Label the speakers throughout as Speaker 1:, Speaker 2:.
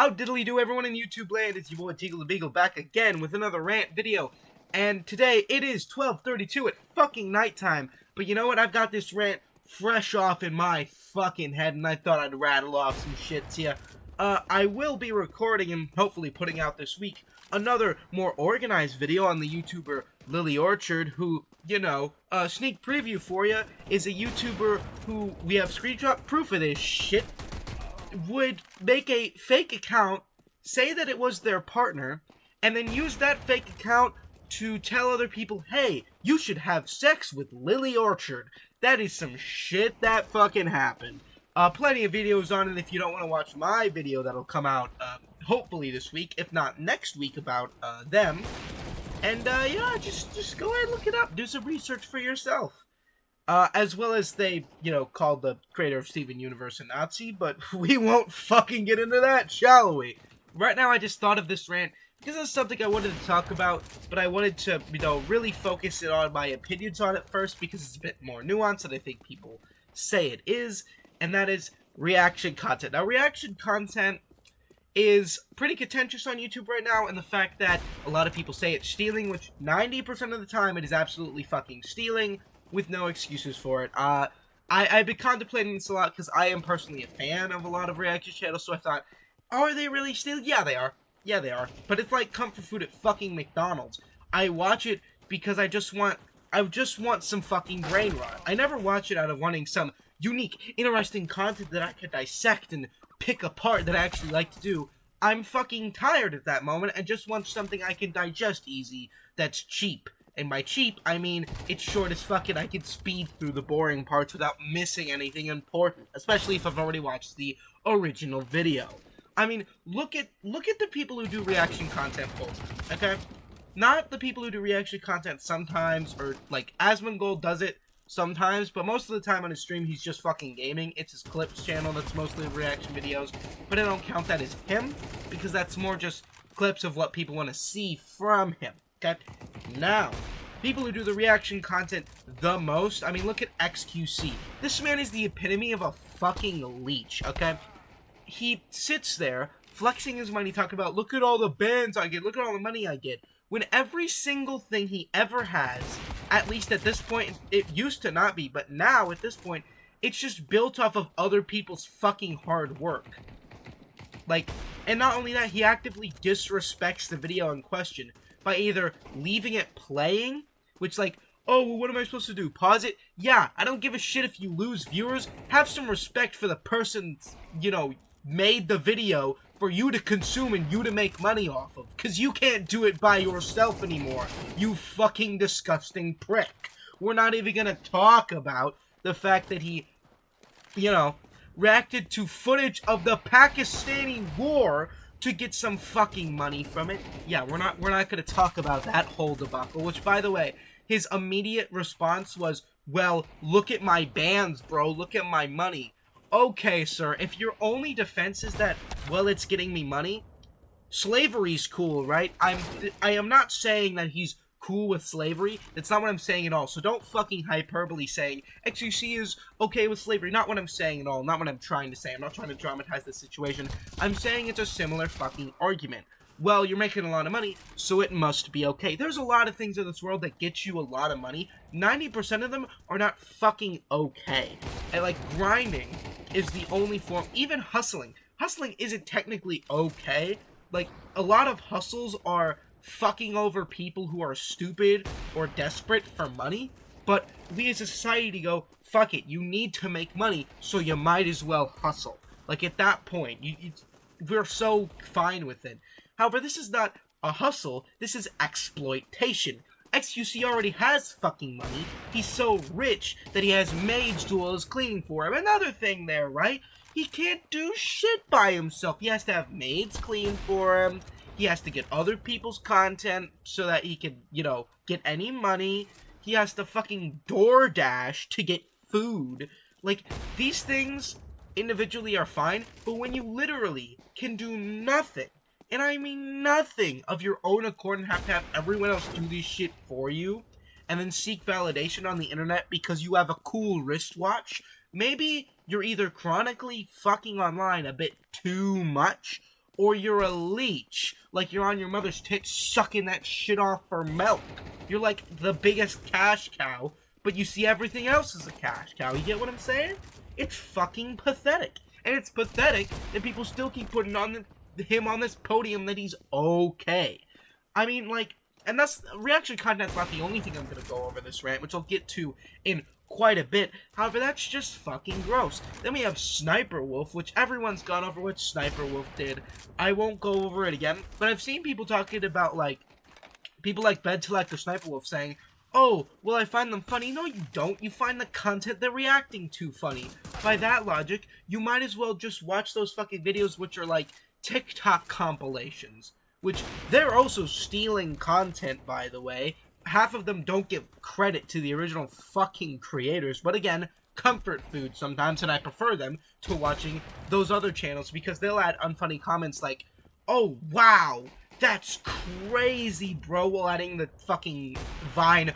Speaker 1: How diddly do everyone in YouTube land? It's your boy Teagle the Beagle back again with another rant video. And today it is 12:32 at fucking nighttime. But you know what? I've got this rant fresh off in my fucking head and I thought I'd rattle off some shit to you. I will be recording and hopefully putting out this week another more organized video on the YouTuber Lily Orchard, who, you know, sneak preview for you, is a YouTuber who we have screenshot proof of this shit, would make a fake account, say that it was their partner, and then use that fake account to tell other people, hey, you should have sex with Lily Orchard. That is some shit that fucking happened. Plenty of videos on it if you don't want to watch my video that'll come out, hopefully this week, if not next week, about, them. And, yeah, just go ahead and look it up. Do some research for yourself. As well as they, you know, called the creator of Steven Universe a Nazi, but we won't fucking get into that, shall we? Right now, I just thought of this rant because it's something I wanted to talk about, but I wanted to, you know, really focus it on my opinions on it first because it's a bit more nuanced than I think people say it is, and that is reaction content. Now, reaction content is pretty contentious on YouTube right now, and the fact that a lot of people say it's stealing, which 90% of the time it is absolutely fucking stealing, with no excuses for it. I've been contemplating this a lot because I am personally a fan of a lot of reaction channels, so I thought, are they really stealing? Yeah, they are. Yeah, they are. But it's like comfort food at fucking McDonald's. I watch it because I just want some fucking brain rot. I never watch it out of wanting some unique, interesting content that I could dissect and pick apart that I actually like to do. I'm fucking tired at that moment and just want something I can digest easy that's cheap. And by cheap, I mean it's short as fuck and I can speed through the boring parts without missing anything important, especially if I've already watched the original video. I mean, look at the people who do reaction content full time, okay? Not the people who do reaction content sometimes, or like Asmongold does it sometimes, but most of the time on his stream he's just fucking gaming. It's his clips channel that's mostly reaction videos, but I don't count that as him because that's more just clips of what people want to see from him. Okay, now, people who do the reaction content the most, I mean, look at XQC. This man is the epitome of a fucking leech, okay? He sits there, flexing his money, talking about, look at all the bans I get, look at all the money I get, when every single thing he ever has, at least at this point, it used to not be, but now, at this point, it's just built off of other people's fucking hard work. Like, and not only that, he actively disrespects the video in question by either leaving it playing, which like, oh, well, what am I supposed to do? Pause it? Yeah, I don't give a shit if you lose viewers. Have some respect for the person, you know, made the video for you to consume and you to make money off of. Because you can't do it by yourself anymore, you fucking disgusting prick. We're not even gonna talk about the fact that he, you know, reacted to footage of the Pakistani war to get some fucking money from it. Yeah, we're not gonna talk about that whole debacle, which, by the way, his immediate response was, well, look at my bans, bro, look at my money. Okay, sir, if your only defense is that, well, it's getting me money, slavery's cool, right? I am not saying that he's cool with slavery. That's not what I'm saying at all. So don't fucking hyperbole saying XUC is okay with slavery. Not what I'm saying at all. Not what I'm trying to say. I'm not trying to dramatize the situation. I'm saying it's a similar fucking argument. Well, you're making a lot of money, so it must be okay. There's a lot of things in this world that get you a lot of money. 90% of them are not fucking okay. And like grinding is the only form, even hustling. Hustling isn't technically okay. Like a lot of hustles are fucking over people who are stupid or desperate for money, but we as a society go, fuck it, you need to make money, so you might as well hustle. Like at that point, we're so fine with it. However, this is not a hustle, this is exploitation. XQC already has fucking money. He's so rich that he has maids do all his cleaning for him. Another thing there, right? He can't do shit by himself. He has to have maids clean for him. He has to get other people's content so that he can, you know, get any money. He has to fucking DoorDash to get food. Like, these things individually are fine, but when you literally can do nothing, and I mean nothing, of your own accord and have to have everyone else do this shit for you, and then seek validation on the internet because you have a cool wristwatch, maybe you're either chronically fucking online a bit too much, or you're a leech, like you're on your mother's tits sucking that shit off for milk. You're like the biggest cash cow, but you see everything else as a cash cow. You get what I'm saying? It's fucking pathetic. And it's pathetic that people still keep putting on him on this podium that he's okay. I mean, like, and that's, reaction content's not the only thing I'm gonna go over this rant, which I'll get to in quite a bit. However, that's just fucking gross. Then we have Sniper Wolf, which everyone's gone over what Sniper Wolf did. I won't go over it again, but I've seen people talking about, like, people like Bedtelect or Sniper Wolf saying, oh, well, I find them funny. No, you don't. You find the content they're reacting to funny. By that logic, you might as well just watch those fucking videos which are like TikTok compilations, which they're also stealing content, by the way. Half of them don't give credit to the original fucking creators, but again, comfort food sometimes, and I prefer them to watching those other channels because they'll add unfunny comments like, oh, wow, that's crazy, bro, while adding the fucking Vine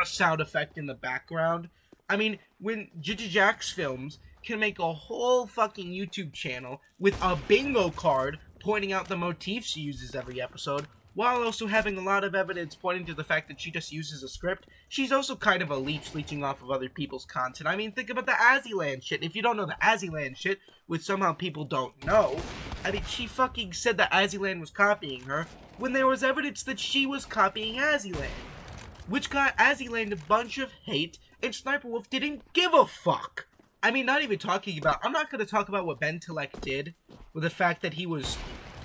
Speaker 1: sound effect in the background. I mean, when Jax Films can make a whole fucking YouTube channel with a bingo card pointing out the motifs she uses every episode, while also having a lot of evidence pointing to the fact that she just uses a script, she's also kind of a leech leeching off of other people's content. I mean, think about the Azzyland shit. If you don't know the Azzyland shit, which somehow people don't know, I mean, she fucking said that Azzyland was copying her when there was evidence that she was copying Azzyland, which got Azzyland a bunch of hate, and Sniper Wolf didn't give a fuck. I mean, not even talking about, I'm not going to talk about what Bedtelect did with the fact that he was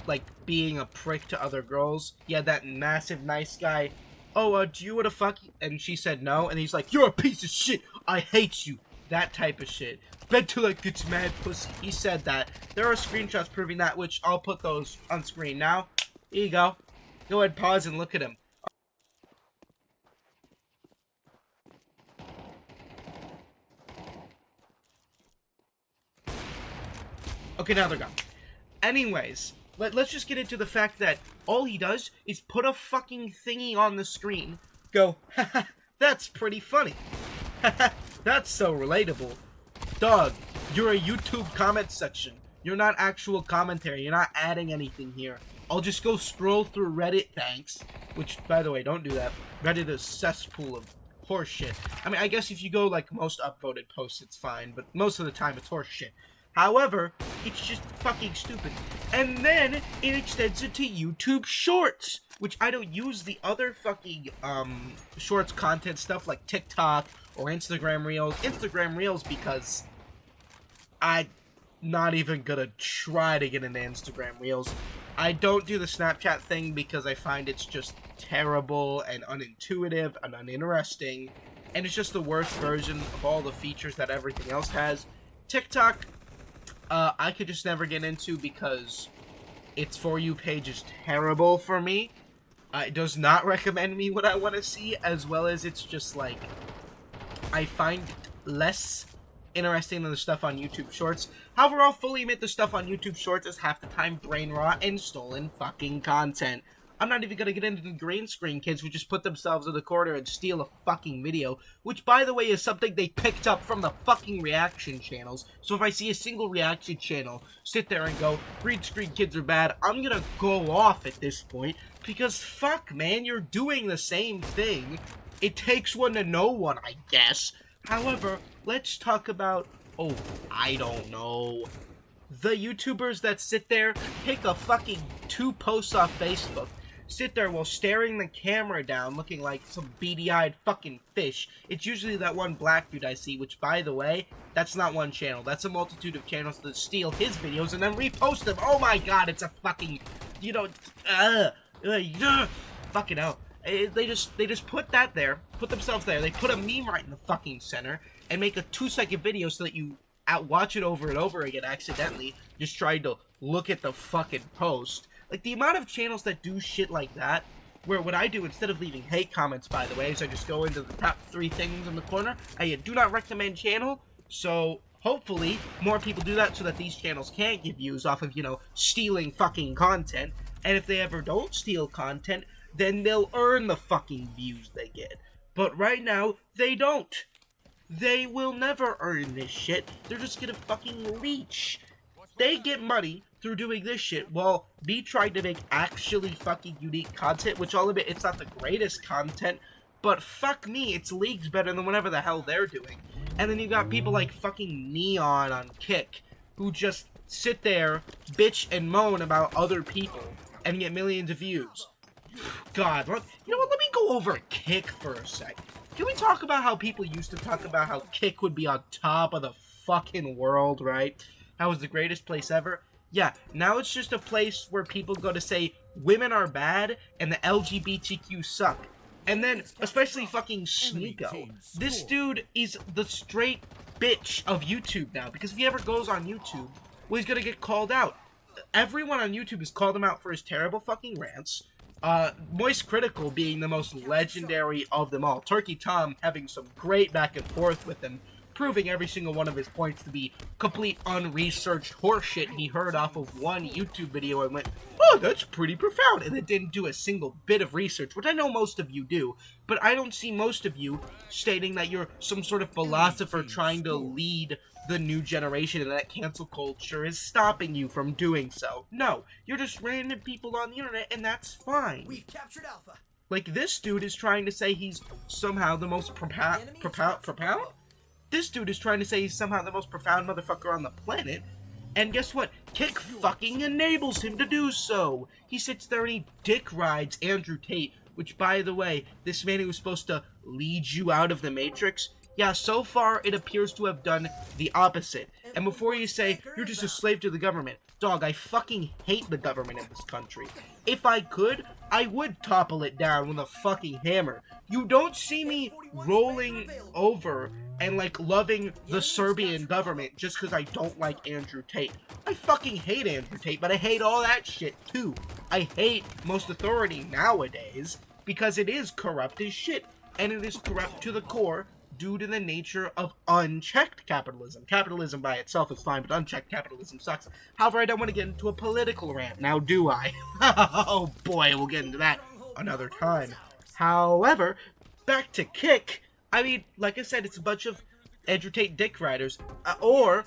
Speaker 1: like being a prick to other girls. Yeah, that massive nice guy. Oh, do you want to fuck? And she said no, and he's like, you're a piece of shit. I hate you. That type of shit. Bedtelect gets mad pussy. He said that. There are screenshots proving that, which I'll put those on screen now. Here you go. Go ahead, pause and look at him. Okay, now they're gone. Anyways, let's just get into the fact that all he does is put a fucking thingy on the screen, go, haha, that's pretty funny. Haha, that's so relatable. Dog, you're a YouTube comment section. You're not actual commentary. You're not adding anything here. I'll just go scroll through Reddit, thanks. Which, by the way, don't do that. Reddit is a cesspool of horseshit. I mean, I guess if you go, like, most upvoted posts, it's fine, but most of the time it's horseshit. However, it's just fucking stupid. And then it extends it to YouTube Shorts, which I don't use the other fucking Shorts content stuff like TikTok or Instagram Reels. Instagram Reels because I'm not even gonna try to get into Instagram Reels. I don't do the Snapchat thing because I find it's just terrible and unintuitive and uninteresting, and it's just the worst version of all the features that everything else has. TikTok, I could just never get into because its For You page is terrible for me. It does not recommend me what I want to see, as well as it's just like, I find it less interesting than the stuff on YouTube Shorts. However, I'll fully admit the stuff on YouTube Shorts is half the time brain rot and stolen fucking content. I'm not even gonna get into the green screen kids who just put themselves in the corner and steal a fucking video, which, by the way, is something they picked up from the fucking reaction channels. So if I see a single reaction channel sit there and go, green screen kids are bad, I'm gonna go off at this point, because fuck, man, you're doing the same thing. It takes one to know one, I guess. However, let's talk about, oh, I don't know, the YouTubers that sit there, pick a fucking 2 posts off Facebook, sit there while staring the camera down, looking like some beady-eyed fucking fish. It's usually that one black dude I see, which, by the way, that's not one channel. That's a multitude of channels that steal his videos and then repost them. Oh my god, it's a fucking, you know, fucking hell. They just put that there, put themselves there. They put a meme right in the fucking center and make a 2-second video so that you watch it over and over again accidentally, just trying to look at the fucking post. Like, the amount of channels that do shit like that, where what I do, instead of leaving hate comments, by the way, is I just go into the top 3 things in the corner. I do not recommend channel, so hopefully more people do that so that these channels can't get views off of, you know, stealing fucking content. And if they ever don't steal content, then they'll earn the fucking views they get. But right now, they don't. They will never earn this shit. They're just gonna fucking leech. they get money through doing this shit while me trying to make actually fucking unique content, which I'll admit, it's not the greatest content, but fuck me, it's leagues better than whatever the hell they're doing. And then you got people like fucking Neon on Kick, who just sit there, bitch and moan about other people, and get millions of views. God, you know what, let me go over Kick for a sec. Can we talk about how people used to talk about how Kick would be on top of the fucking world, right? How it was the greatest place ever? Yeah, now it's just a place where people go to say women are bad and the LGBTQ suck. And then, especially fucking Sneeko. This dude is the straight bitch of YouTube now, because if he ever goes on YouTube, well, he's gonna get called out. Everyone on YouTube has called him out for his terrible fucking rants. Moist Critical being the most legendary of them all. Turkey Tom having some great back and forth with him, proving every single one of his points to be complete unresearched horseshit he heard off of one YouTube video and went, oh, that's pretty profound, and then didn't do a single bit of research, which I know most of you do, but I don't see most of you stating that you're some sort of philosopher trying to lead the new generation and that cancel culture is stopping you from doing so. No, you're just random people on the internet, and that's fine. We've captured Alpha. Like, this dude is trying to say he's somehow the most profound? This dude is trying to say he's somehow the most profound motherfucker on the planet, and guess what? Kick fucking enables him to do so. He sits there and he dick rides Andrew Tate, which, by the way, this man who was supposed to lead you out of the Matrix, yeah, so far it appears to have done the opposite. And before you say, you're just a slave to the government, dog, I fucking hate the government in this country. If I could, I would topple it down with a fucking hammer. You don't see me rolling over and, like, loving the Serbian government just because I don't like Andrew Tate. I fucking hate Andrew Tate, but I hate all that shit, too. I hate most authority nowadays because it is corrupt as shit, and it is corrupt to the core due to the nature of unchecked capitalism. Capitalism by itself is fine, but unchecked capitalism sucks. However, I don't want to get into a political rant, now do I? Oh boy, we'll get into that another time. However, back to Kick, I mean, like I said, it's a bunch of Andrew Tate dick riders, or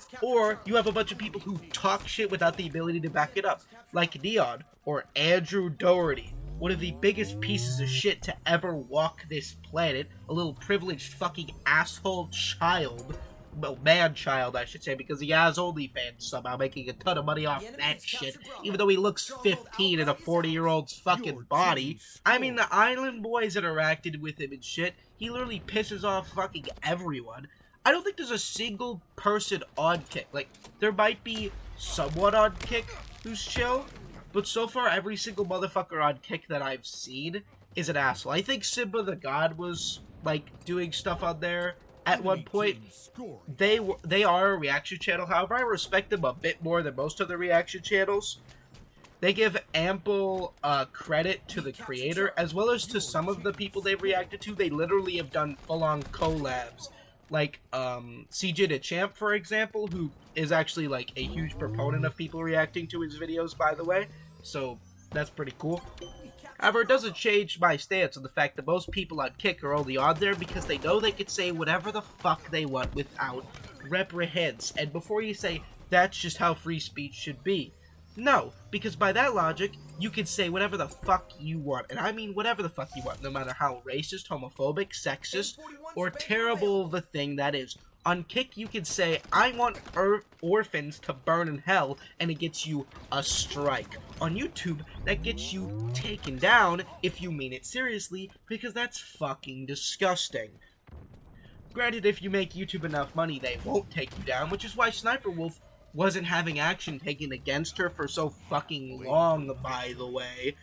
Speaker 1: you have a bunch of people who talk shit without the ability to back it up, like Neon, or Andrew Doherty, one of the biggest pieces of shit to ever walk this planet, a little privileged fucking asshole child, well, man-child, I should say, because he has OnlyFans somehow, making a ton of money off that shit, even though he looks 15 in a 40-year-old's fucking body. I mean, the Island Boys interacted with him and shit. He literally pisses off fucking everyone. I don't think there's a single person on Kick. Like, there might be someone on Kick who's chill, but so far, every single motherfucker on Kick that I've seen is an asshole. I think Simba the God was, like, doing stuff on there at one point. They are a reaction channel. However, I respect them a bit more than most of the reaction channels. They give ample credit to the creator, as well as to some of the people they've reacted to. They literally have done full-on collabs. Like, CJ the Champ, for example, who is actually, like, a huge proponent of people reacting to his videos, by the way. So, that's pretty cool. However, it doesn't change my stance on the fact that most people on Kick are only on there because they know they could say whatever the fuck they want without reprimands. And before you say, that's just how free speech should be. No, because by that logic, you can say whatever the fuck you want. And I mean whatever the fuck you want, no matter how racist, homophobic, sexist, or terrible of a thing that is. On Kick, you can say, I want orphans to burn in hell, and it gets you a strike. On YouTube, that gets you taken down if you mean it seriously, because that's fucking disgusting. Granted, if you make YouTube enough money, they won't take you down, which is why Sniper Wolf wasn't having action taken against her for so fucking long, by the way.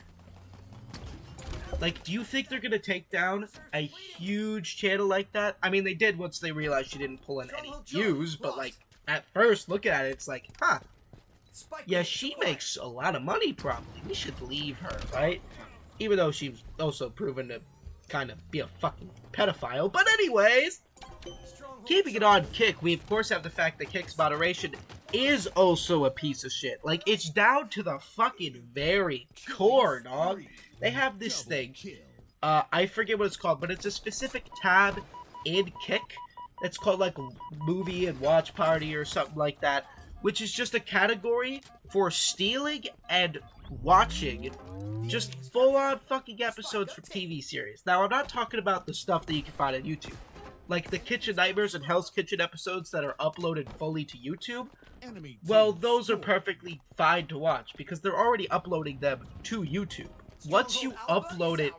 Speaker 1: Like, do you think they're gonna take down a huge channel like that? I mean, they did once they realized she didn't pull in any views, but, like, at first, looking at it, it's like, huh. Yeah, she makes a lot of money, probably. We should leave her, right? Even though she's also proven to kind of be a fucking pedophile. But anyways, keeping it on Kick, we of course have the fact that Kick's moderation is also a piece of shit. Like, it's down to the fucking very core, dog. They have this thing, I forget what it's called, but it's a specific tab in Kick. It's called, like, movie and watch party or something like that, which is just a category for stealing and watching just full-on fucking episodes from TV series. Now, I'm not talking about the stuff that you can find on YouTube. Like the Kitchen Nightmares and Hell's Kitchen episodes that are uploaded fully to YouTube. Well, those are perfectly fine to watch because they're already uploading them to YouTube. Once you upload it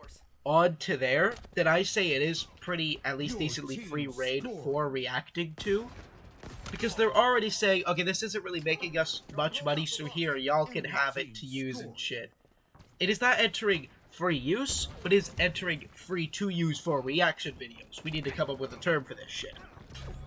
Speaker 1: onto there, then I say it is pretty, at least decently free reign for reacting to. Because they're already saying, okay, this isn't really making us much money, so here, y'all can have it to use and shit. It is not entering free use, but is entering free to use for reaction videos. We need to come up with a term for this shit.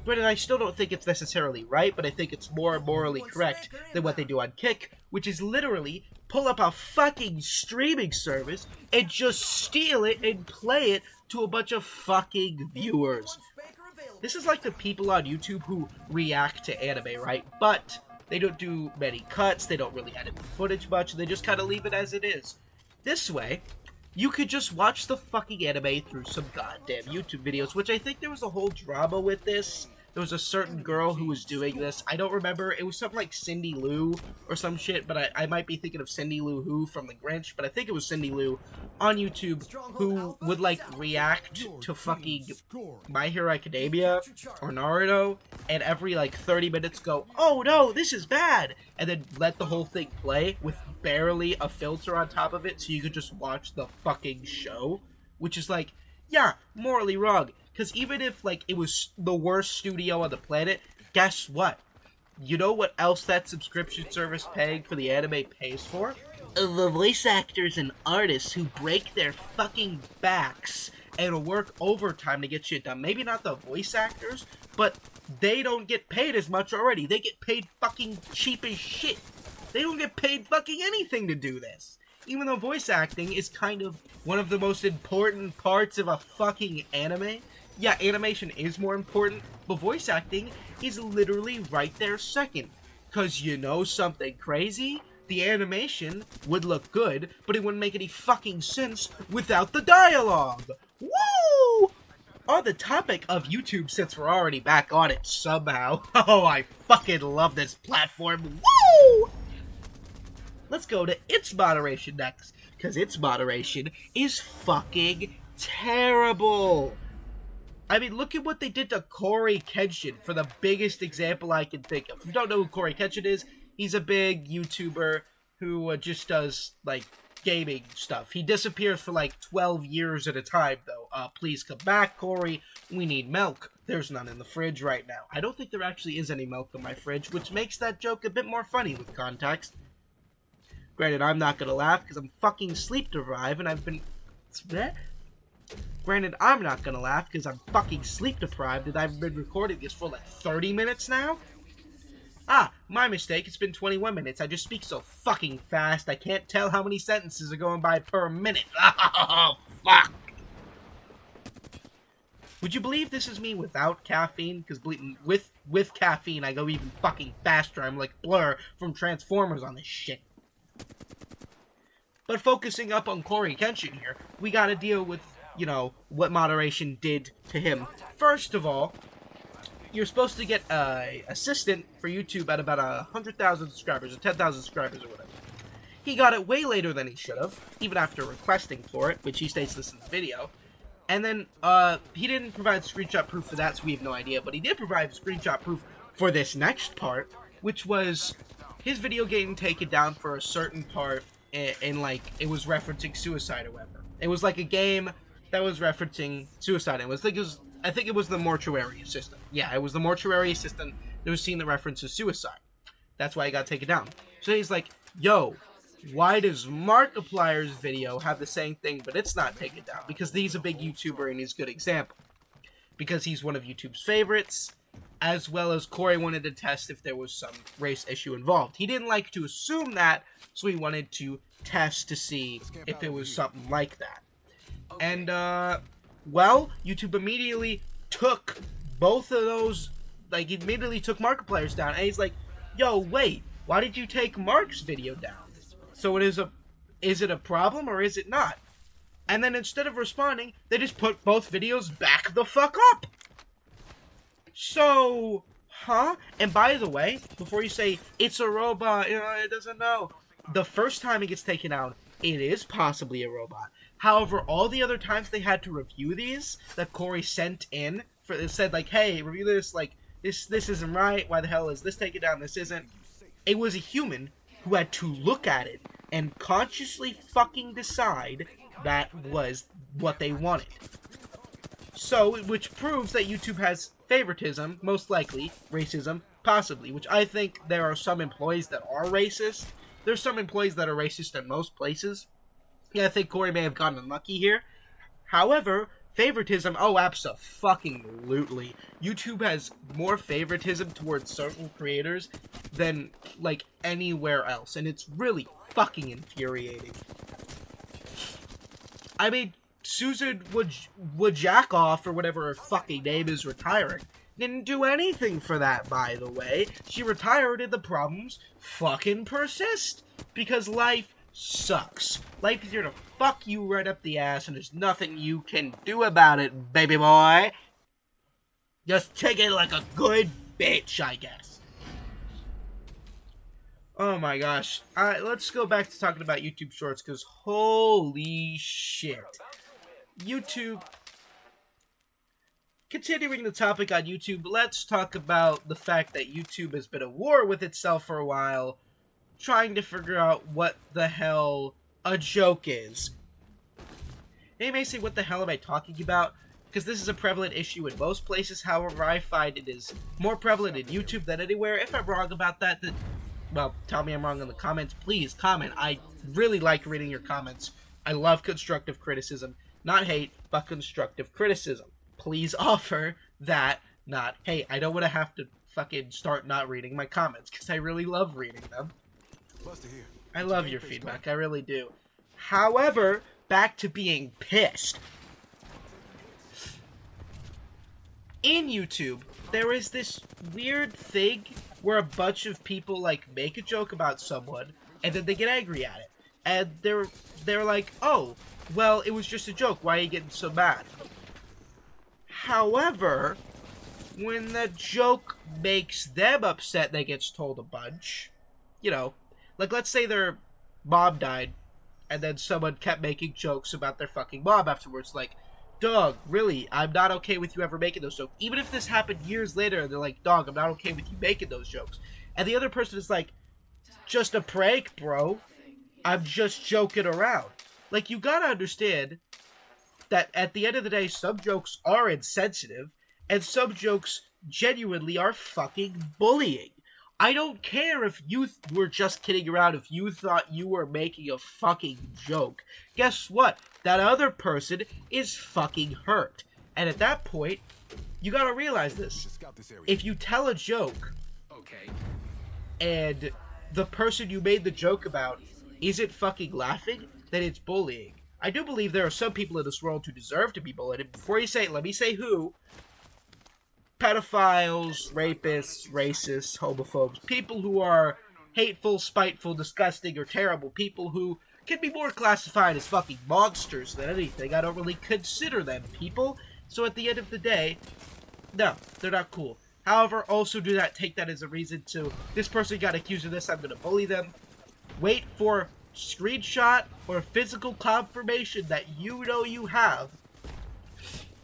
Speaker 1: Granted, I still don't think it's necessarily right, but I think it's more morally correct than what they do on Kick, which is literally pull up a fucking streaming service and just steal it and play it to a bunch of fucking viewers. This is like the people on YouTube who react to anime, right? But they don't do many cuts, they don't really edit the footage much, they just kind of leave it as it is. This way, you could just watch the fucking anime through some goddamn YouTube videos, which I think there was a whole drama with this. There was a certain girl who was doing this. I don't remember. It was something like Cindy Lou or some shit, but I might be thinking of Cindy Lou Who from The Grinch, but I think it was Cindy Lou on YouTube who would, like, react to fucking My Hero Academia or Naruto, and every, like, 30 minutes go, oh no, this is bad, and then let the whole thing play with barely a filter on top of it so you could just watch the fucking show, which is like, yeah, morally wrong. Because even if, like, it was the worst studio on the planet, guess what? You know what else that subscription service paying for the anime pays for? The voice actors and artists who break their fucking backs and work overtime to get shit done. Maybe not the voice actors, but they don't get paid as much already. They get paid fucking cheap as shit. They don't get paid fucking anything to do this. Even though voice acting is kind of one of the most important parts of a fucking anime. Yeah, animation is more important, but voice acting is literally right there second. Cause you know something crazy? The animation would look good, but it wouldn't make any fucking sense without the dialogue. Woo! On the topic of YouTube, since we're already back on it somehow. Oh, I fucking love this platform. Woo! Let's go to its moderation next, because its moderation is fucking terrible. I mean, look at what they did to Corey Kenshin for the biggest example I can think of. If you don't know who Corey Kenshin is, he's a big YouTuber who just does, like, gaming stuff. He disappears for, like, 12 years at a time, though. Please come back, Corey. We need milk. There's none in the fridge right now. I don't think there actually is any milk in my fridge, which makes that joke a bit more funny with context. Granted, I'm not gonna laugh because I'm fucking sleep deprived and I've been... Granted, I'm not gonna laugh because I'm fucking sleep deprived and I've been recording this for like 30 minutes now? Ah, my mistake, it's been 21 minutes. I just speak so fucking fast, I can't tell how many sentences are going by per minute. Oh, fuck! Would you believe this is me without caffeine? Because with caffeine, I go even fucking faster. I'm like Blur from Transformers on this shit. But focusing up on Corey Kenshin here, we gotta deal with, you know, what moderation did to him. First of all, you're supposed to get an assistant for YouTube at about 100,000 subscribers, or 10,000 subscribers, or whatever. He got it way later than he should have, even after requesting for it, which he states this in the video. And then, he didn't provide screenshot proof for that, so we have no idea, but he did provide screenshot proof for this next part, which was his video getting taken down for a certain part, and like, it was referencing suicide or whatever. It was like a game that was referencing suicide. I think it was the mortuary assistant. Yeah, it was the mortuary assistant that was seeing the reference to suicide. That's why he got taken down. So he's like, yo, why does Markiplier's video have the same thing, but it's not taken down? Because he's a big YouTuber and he's a good example. Because he's one of YouTube's favorites, as well as Corey wanted to test if there was some race issue involved. He didn't like to assume that, so he wanted to test to see if it was something like that. And, well, YouTube immediately took both of those, like, immediately took Markiplier's down, and he's like, yo, wait, why did you take Mark's video down? So is it a problem, or is it not? And then instead of responding, they just put both videos back the fuck up! So, Huh? And by the way, before you say, it's a robot, it doesn't know. The first time it gets taken out, it is possibly a robot. However, all the other times they had to review these, that Corey sent in, it said like, hey, review this, like, this isn't right, why the hell is this taken down, this isn't. It was a human who had to look at it and consciously fucking decide that was what they wanted. So, which proves that YouTube has favoritism, most likely, racism, possibly, which I think there are some employees that are racist. There's some employees that are racist in most places. Yeah, I think Corey may have gotten unlucky here. However, favoritism, oh, abso-fucking-lutely. YouTube has more favoritism towards certain creators than, like, anywhere else, and it's really fucking infuriating. I mean, Susan Wojcikoff, or whatever her fucking name is, retiring. Didn't do anything for that, by the way. She retired and the problems fucking persist. Because life sucks. Life is here to fuck you right up the ass, and there's nothing you can do about it, baby boy. Just take it like a good bitch, I guess. Oh my gosh. Let's go back to talking about YouTube Shorts, because holy shit. YouTube. Continuing the topic on YouTube, let's talk about the fact that YouTube has been at war with itself for a while, trying to figure out what the hell a joke is. They may say, what the hell am I talking about? Because this is a prevalent issue in most places, however, I find it is more prevalent in YouTube than anywhere. If I'm wrong about that, then, well, tell me I'm wrong in the comments. Please, comment. I really like reading your comments. I love constructive criticism. Not hate, but constructive criticism. Please offer that, not, hey, I don't want to have to fucking start not reading my comments, because I really love reading them. I love your feedback, I really do. However, back to being pissed. In YouTube, there is this weird thing where a bunch of people, like, make a joke about someone, and then they get angry at it. And they're like, oh, well, it was just a joke, why are you getting so mad? However, when the joke makes them upset, they get told a bunch. You know, like, let's say their mom died, and then someone kept making jokes about their fucking mom afterwards, like, dog, really, I'm not okay with you ever making those jokes. Even if this happened years later, and they're like, dog, I'm not okay with you making those jokes. And the other person is like, just a prank, bro. I'm just joking around. Like, you gotta understand that at the end of the day, some jokes are insensitive, and some jokes genuinely are fucking bullying. I don't care if you were just kidding around, if you thought you were making a fucking joke. Guess what? That other person is fucking hurt. And at that point, you gotta realize this. If you tell a joke, and the person you made the joke about isn't fucking laughing, then it's bullying. I do believe there are some people in this world who deserve to be bullied. And before you say it, let me say who. Pedophiles, rapists, racists, homophobes, people who are hateful, spiteful, disgusting, or terrible, people who can be more classified as fucking monsters than anything. I don't really consider them people. So at the end of the day, no, they're not cool. However, also do not take that as a reason to, this person got accused of this, I'm going to bully them. Wait for screenshot or physical confirmation that you know you have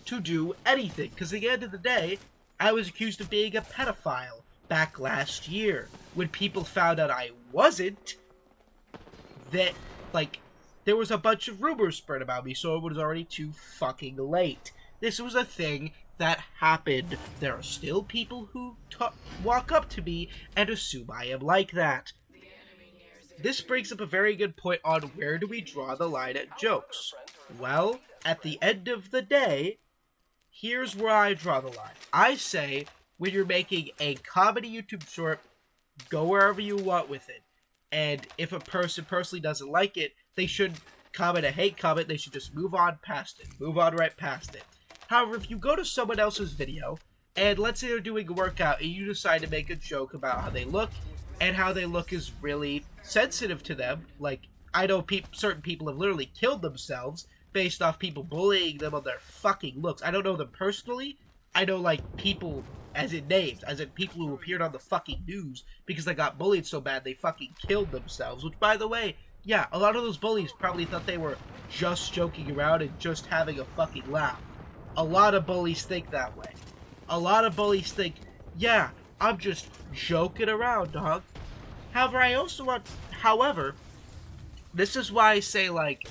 Speaker 1: to do anything. Because at the end of the day, I was accused of being a pedophile back last year. When people found out I wasn't, that, like, there was a bunch of rumors spread about me, so it was already too fucking late. This was a thing that happened. There are still people who walk up to me and assume I am like that. This brings up a very good point on where do we draw the line at jokes. Well, at the end of the day, here's where I draw the line. I say, when you're making a comedy YouTube short, go wherever you want with it. And if a person personally doesn't like it, they should comment a hate comment, they should just move on past it. Move on right past it. However, if you go to someone else's video, and let's say they're doing a workout, and you decide to make a joke about how they look, and how they look is really sensitive to them, like, I know certain people have literally killed themselves based off people bullying them on their fucking looks. I don't know them personally, I know, like, people, as in names, as in people who appeared on the fucking news because they got bullied so bad they fucking killed themselves. Which, by the way, yeah, a lot of those bullies probably thought they were just joking around and just having a fucking laugh. A lot of bullies think that way. A lot of bullies think, yeah, I'm just joking around, dog. However, this is why I say, like,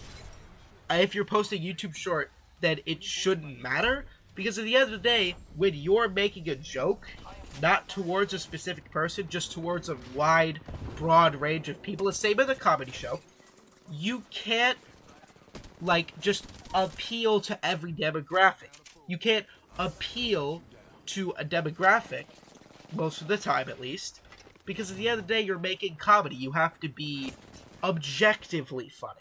Speaker 1: if you're posting YouTube short, that it shouldn't matter. Because at the end of the day, when you're making a joke, not towards a specific person, just towards a wide, broad range of people, the same as a comedy show, you can't, like, just appeal to every demographic. You can't appeal to a demographic, most of the time at least, because at the end of the day, you're making comedy. You have to be objectively funny.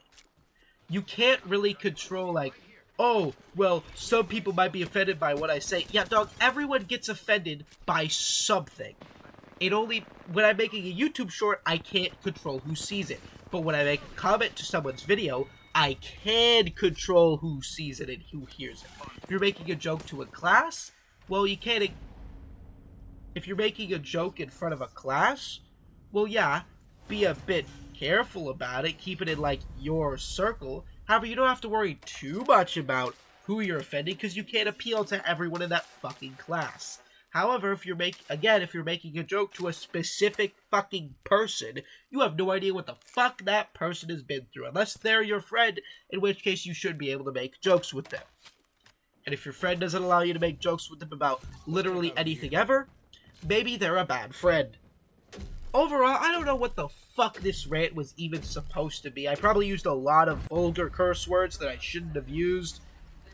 Speaker 1: You can't really control, like, oh, well, some people might be offended by what I say. Yeah, dog, everyone gets offended by something. When I'm making a YouTube short, I can't control who sees it. But when I make a comment to someone's video, I can control who sees it and who hears it. If you're making a joke to a class, well, you can't. If you're making a joke in front of a class, well, yeah, be a bit careful about it. Keep it in, like, your circle. However, you don't have to worry too much about who you're offending because you can't appeal to everyone in that fucking class. However, if you're making a joke to a specific fucking person, you have no idea what the fuck that person has been through. Unless they're your friend, in which case you should be able to make jokes with them. And if your friend doesn't allow you to make jokes with them about literally anything ever, maybe they're a bad friend. Overall, I don't know what the fuck this rant was even supposed to be. I probably used a lot of vulgar curse words that I shouldn't have used.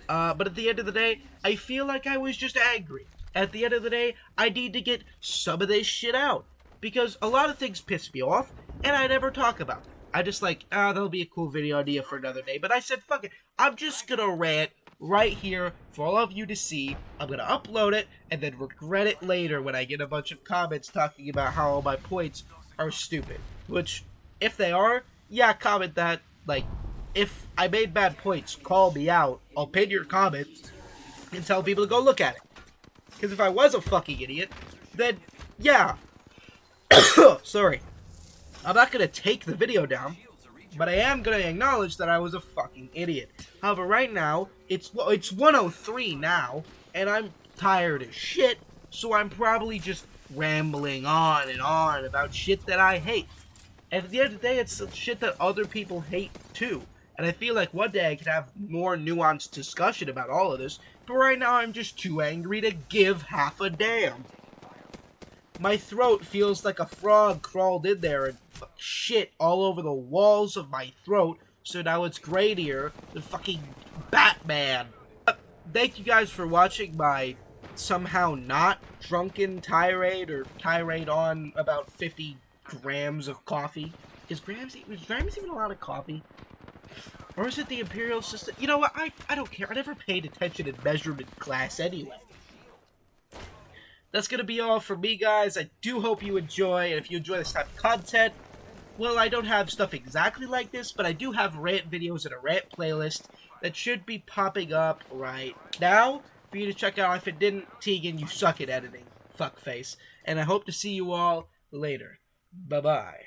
Speaker 1: But at the end of the day, I feel like I was just angry. At the end of the day, I need to get some of this shit out. Because a lot of things piss me off, and I never talk about them. I just like, that'll be a cool video idea for another day. But I said, fuck it, I'm just gonna rant right here for all of you to see. I'm gonna upload it, and then regret it later when I get a bunch of comments talking about how all my points are stupid. Which, if they are, yeah, comment that. Like, if I made bad points, call me out. I'll pin your comment and tell people to go look at it. Because if I was a fucking idiot, then, yeah. Sorry. I'm not gonna take the video down, but I am gonna acknowledge that I was a fucking idiot. However, right now, it's 1:03 now, and I'm tired as shit, so I'm probably just rambling on and on about shit that I hate. And at the end of the day, it's shit that other people hate too. And I feel like one day I could have more nuanced discussion about all of this, but right now I'm just too angry to give half a damn. My throat feels like a frog crawled in there and shit all over the walls of my throat, so now it's gradier than fucking Batman. Thank you guys for watching my somehow not drunken tirade on about 50 grams of coffee. Is grams even a lot of coffee? Or is it the imperial system? You know what? I don't care. I never paid attention in measurement class anyway. That's going to be all for me, guys. I do hope you enjoy, and if you enjoy this type of content, well, I don't have stuff exactly like this, but I do have rant videos and a rant playlist that should be popping up right now for you to check out. If it didn't, Tegan, you suck at editing, fuckface. And I hope to see you all later. Bye-bye.